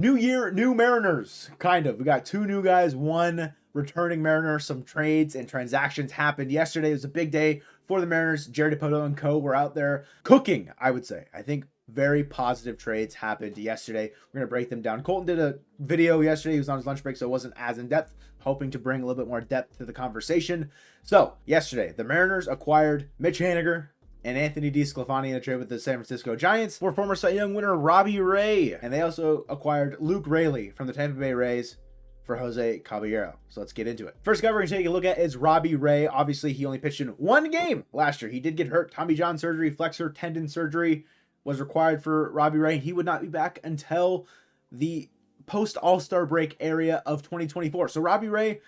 New year, new Mariners, kind of. We got two new guys, one returning Mariner. Some trades and transactions happened yesterday. It was a big day for the Mariners. Jerry Dipoto and co were out there cooking, I would say. I think very positive trades happened yesterday. We're going to break them down. Colton did a video yesterday. He was on his lunch break, so it wasn't as in-depth, hoping to bring a little bit more depth to the conversation. So, yesterday, the Mariners acquired Mitch Haniger and Anthony DeSclafani in a trade with the San Francisco Giants for former Cy Young winner Robbie Ray. And they also acquired Luke Raley from the Tampa Bay Rays for Jose Caballero. So let's get into it. First guy we're going to take a look at is Robbie Ray. Obviously, he only pitched in one game last year. He did get hurt. Tommy John surgery, flexor tendon surgery was required for Robbie Ray. He would not be back until the post-All-Star break area of 2024. So Robbie Ray,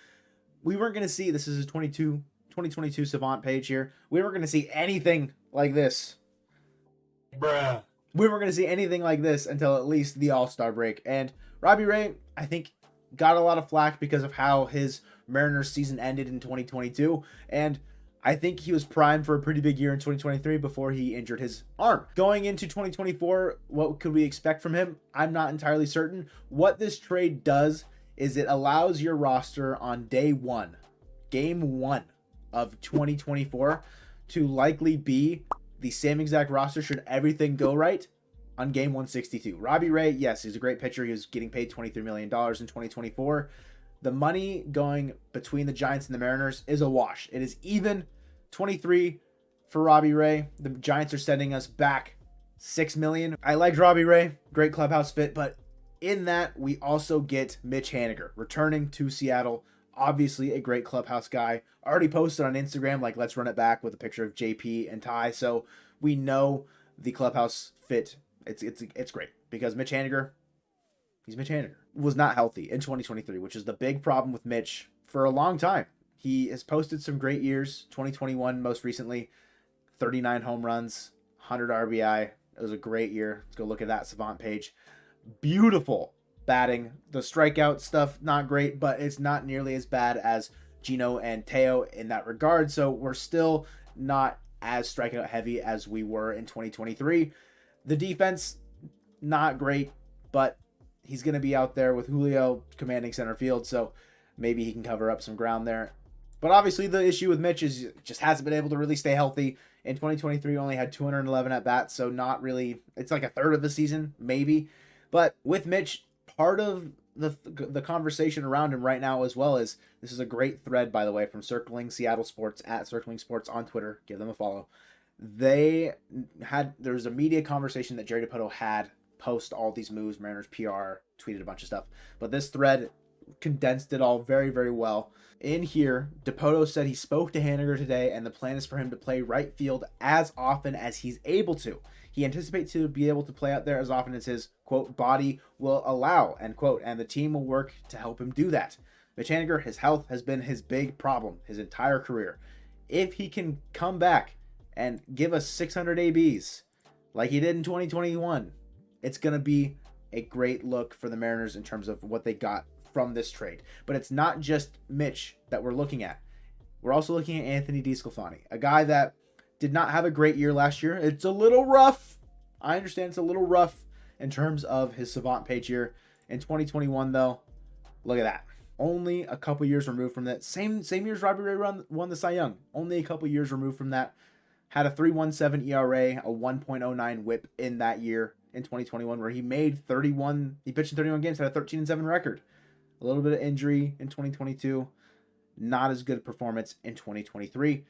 we weren't going to see, this is his 2022 Savant page here. We weren't going to see anything like this. Bruh. We weren't going to see anything like this until at least the All-Star break. And Robbie Ray, I think, got a lot of flack because of how his Mariners season ended in 2022. And I think he was primed for a pretty big year in 2023 before he injured his arm. Going into 2024, what could we expect from him? I'm not entirely certain. What this trade does is it allows your roster on day one, game one of 2024, to likely be the same exact roster should everything go right on game 162. Robbie Ray, yes, he's a great pitcher. He was getting paid $23 million in 2024. The money going between the Giants and the Mariners is a wash. It is even 23 for Robbie Ray. The Giants are sending us back $6 million. I like Robbie Ray, great clubhouse fit, but in that we also get Mitch Haniger returning to Seattle. Obviously a great clubhouse guy. Already posted on Instagram, like, let's run it back with a picture of JP and Ty. So we know the clubhouse fit. It's great because Mitch Haniger, he's Mitch Haniger, was not healthy in 2023, which is the big problem with Mitch for a long time. He has posted some great years. 2021, most recently, 39 home runs, 100 RBI. It was a great year. Let's go look at that Savant page. Beautiful batting. The strikeout stuff, not great, but it's not nearly as bad as Gino and Teo in that regard. So we're still not as strikeout heavy as we were in 2023. The defense, not great, but he's going to be out there with Julio commanding center field, so maybe he can cover up some ground there. But obviously the issue with Mitch is just hasn't been able to really stay healthy. In 2023, only had 211 at-bats, so not really, it's like a third of the season, maybe. But with Mitch, part of the conversation around him right now as well is, this is a great thread, by the way, from Circling Seattle Sports, at Circling Sports on Twitter. Give them a follow. There was a media conversation that Jerry Dipoto had post all these moves. Mariners PR tweeted a bunch of stuff, but this thread condensed it all very, very well. In here, Dipoto said he spoke to Haniger today, and the plan is for him to play right field as often as he's able to. He anticipates to be able to play out there as often as his, quote, body will allow, end quote, and the team will work to help him do that. Mitch Haniger, his health has been his big problem his entire career. If he can come back and give us 600 ABs like he did in 2021, it's going to be a great look for the Mariners in terms of what they got from this trade. But it's not just Mitch that we're looking at. We're also looking at Anthony DeSclafani, a guy that did not have a great year last year. It's a little rough. I understand it's a little rough in terms of his Savant page here. In 2021, though, look at that. Only a couple years removed from that. Same year as Robbie Ray won the Cy Young. Only a couple years removed from that. Had a 3.17 ERA, a 1.09 whip in that year in 2021, where he pitched in 31 games, had a 13-7 record. A little bit of injury in 2022. Not as good a performance in 2023.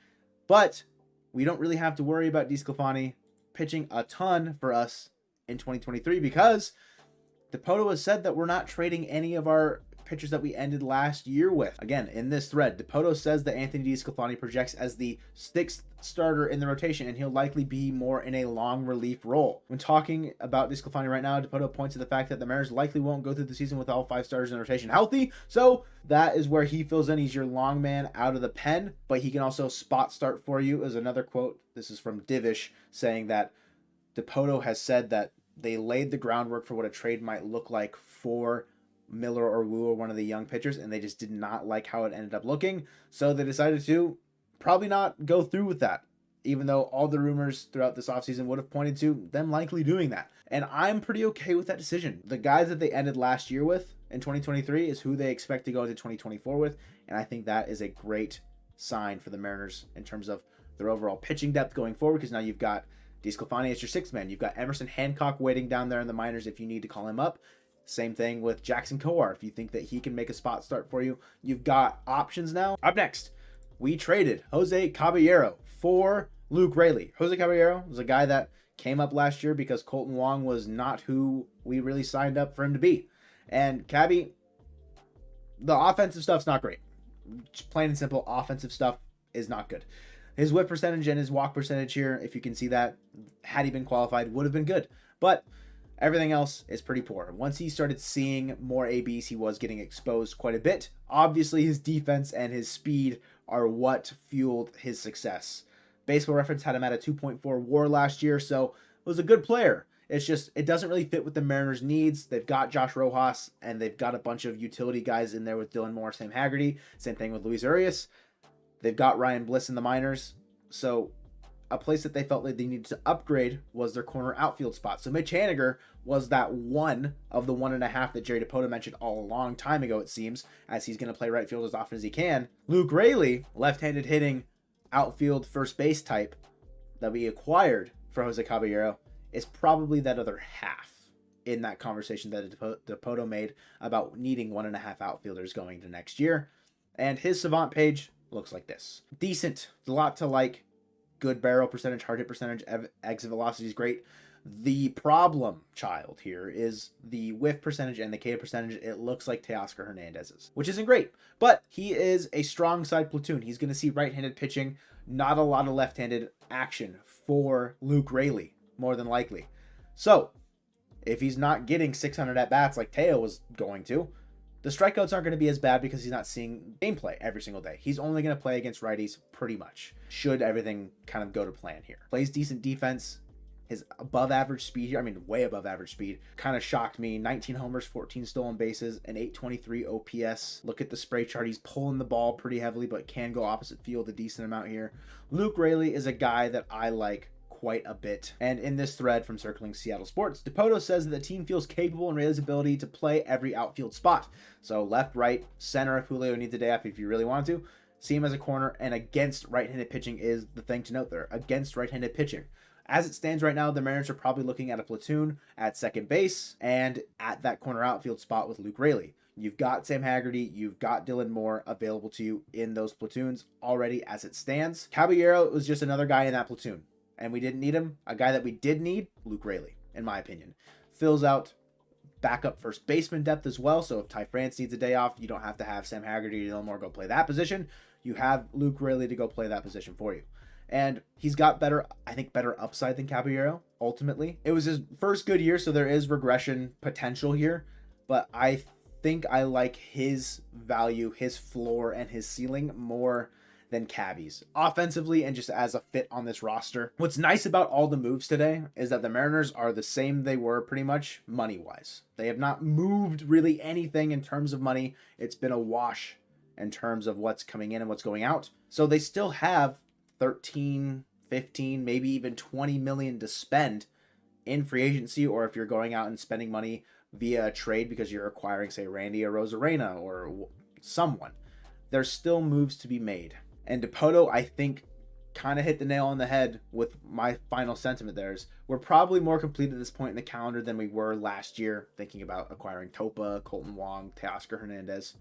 But we don't really have to worry about DeSclafani pitching a ton for us in 2023 because Dipoto has said that we're not trading any of our pitchers that we ended last year with. Again, in this thread, Dipoto says that Anthony DeSclafani projects as the 6th starter in the rotation, and he'll likely be more in a long relief role. When talking about DeSclafani right now, Dipoto points to the fact that the Mariners likely won't go through the season with all 5 starters in the rotation healthy, so that is where he fills in. He's your long man out of the pen, but he can also spot start for you, is another quote. This is from Divish, saying that Dipoto has said that they laid the groundwork for what a trade might look like for Miller or Wu or one of the young pitchers, and they just did not like how it ended up looking, so they decided to probably not go through with that. even though all the rumors throughout this offseason would have pointed to them likely doing that. And I'm pretty okay with that decision. The guys that they ended last year with in 2023 is who they expect to go into 2024 with, and I think that is a great sign for the Mariners in terms of their overall pitching depth going forward, because now you've got DeSclafani as your sixth man. You've got Emerson Hancock waiting down there in the minors if you need to call him up. Same thing with Jackson Kowar. If you think that he can make a spot start for you, you've got options now. Up next, we traded Jose Caballero for Luke Raley. Jose Caballero was a guy that came up last year because Kolten Wong was not who we really signed up for him to be. And Cabby, the offensive stuff's not great. Just plain and simple, offensive stuff is not good. His whip percentage and his walk percentage here, if you can see that, had he been qualified, would have been good. But everything else is pretty poor. Once he started seeing more ABs, he was getting exposed quite a bit. Obviously, his defense and his speed are what fueled his success. Baseball Reference had him at a 2.4 WAR last year, so it was a good player. It's just, it doesn't really fit with the Mariners' needs. They've got Josh Rojas, and they've got a bunch of utility guys in there with Dylan Moore, Sam Haggerty. Same thing with Luis Urias. They've got Ryan Bliss in the minors. So a place that they felt like they needed to upgrade was their corner outfield spot. So Mitch Haniger was that one of the 1.5 that Jerry DePoto mentioned all a long time ago, it seems, as he's going to play right field as often as he can. Luke Raley, left-handed hitting outfield first base type that we acquired for Jose Caballero, is probably that other half in that conversation that DePoto made about needing 1.5 outfielders going into next year. And his Savant page looks like this. Decent, a lot to like. Good barrel percentage, hard hit percentage, exit velocity is great. The problem child here is the whiff percentage and the K percentage. It looks like Teoscar Hernandez's, which isn't great, but he is a strong side platoon. He's going to see right-handed pitching, not a lot of left-handed action for Luke Raley, more than likely. So if he's not getting 600 at-bats like Teo was going to, the strikeouts aren't going to be as bad because he's not seeing gameplay every single day. He's only going to play against righties pretty much, should everything kind of go to plan here. Plays decent defense. His above average speed here, way above average speed, kind of shocked me. 19 homers, 14 stolen bases, an 823 OPS. Look at the spray chart. He's pulling the ball pretty heavily, but can go opposite field a decent amount here. Luke Raley is a guy that I like quite a bit. And in this thread from Circling Seattle Sports, DePoto says that the team feels capable in Raley's ability to play every outfield spot. So left, right, center if Julio needs a day off if you really want to. See him as a corner, and against right-handed pitching is the thing to note there. Against right-handed pitching. As it stands right now, the Mariners are probably looking at a platoon at second base and at that corner outfield spot with Luke Raley. You've got Sam Haggerty, you've got Dylan Moore available to you in those platoons already as it stands. Caballero was just another guy in that platoon, and we didn't need him. A guy that we did need, Luke Raley, in my opinion. Fills out backup first baseman depth as well, so if Ty France needs a day off, you don't have to have Sam Haggerty or Dylan Moore go play that position. You have Luke Raley to go play that position for you. And he's got better upside than Caballero, ultimately. It was his first good year, so there is regression potential here. But I think I like his value, his floor, and his ceiling more than Cabby's. Offensively and just as a fit on this roster. What's nice about all the moves today is that the Mariners are the same they were pretty much money-wise. They have not moved really anything in terms of money. It's been a wash in terms of what's coming in and what's going out. So they still have 13, 15, maybe even 20 million to spend in free agency, or if you're going out and spending money via a trade because you're acquiring, say, Randy Arozarena or someone. There's still moves to be made. And DePoto, I think, kind of hit the nail on the head with my final sentiment there. We're probably more complete at this point in the calendar than we were last year, thinking about acquiring Topa, Kolten Wong, Teoscar Hernandez.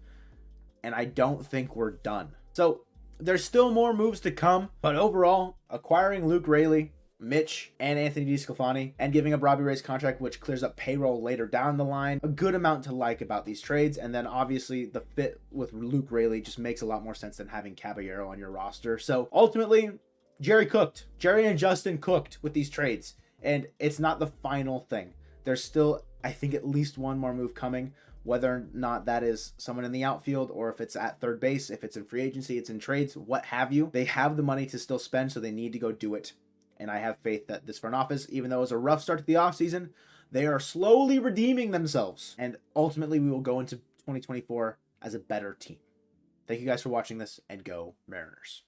And I don't think we're done. So there's still more moves to come, but overall, acquiring Luke Raley, Mitch, and Anthony DeSclafani, and giving up Robbie Ray's contract, which clears up payroll later down the line, a good amount to like about these trades. And then obviously the fit with Luke Raley just makes a lot more sense than having Caballero on your roster. So ultimately, Jerry and Justin cooked with these trades, and it's not the final thing. There's still, I think, at least one more move coming. Whether or not that is someone in the outfield, or if it's at third base, if it's in free agency, it's in trades, what have you. They have the money to still spend, so they need to go do it. And I have faith that this front office, even though it was a rough start to the offseason, they are slowly redeeming themselves. And ultimately, we will go into 2024 as a better team. Thank you guys for watching this, and go Mariners.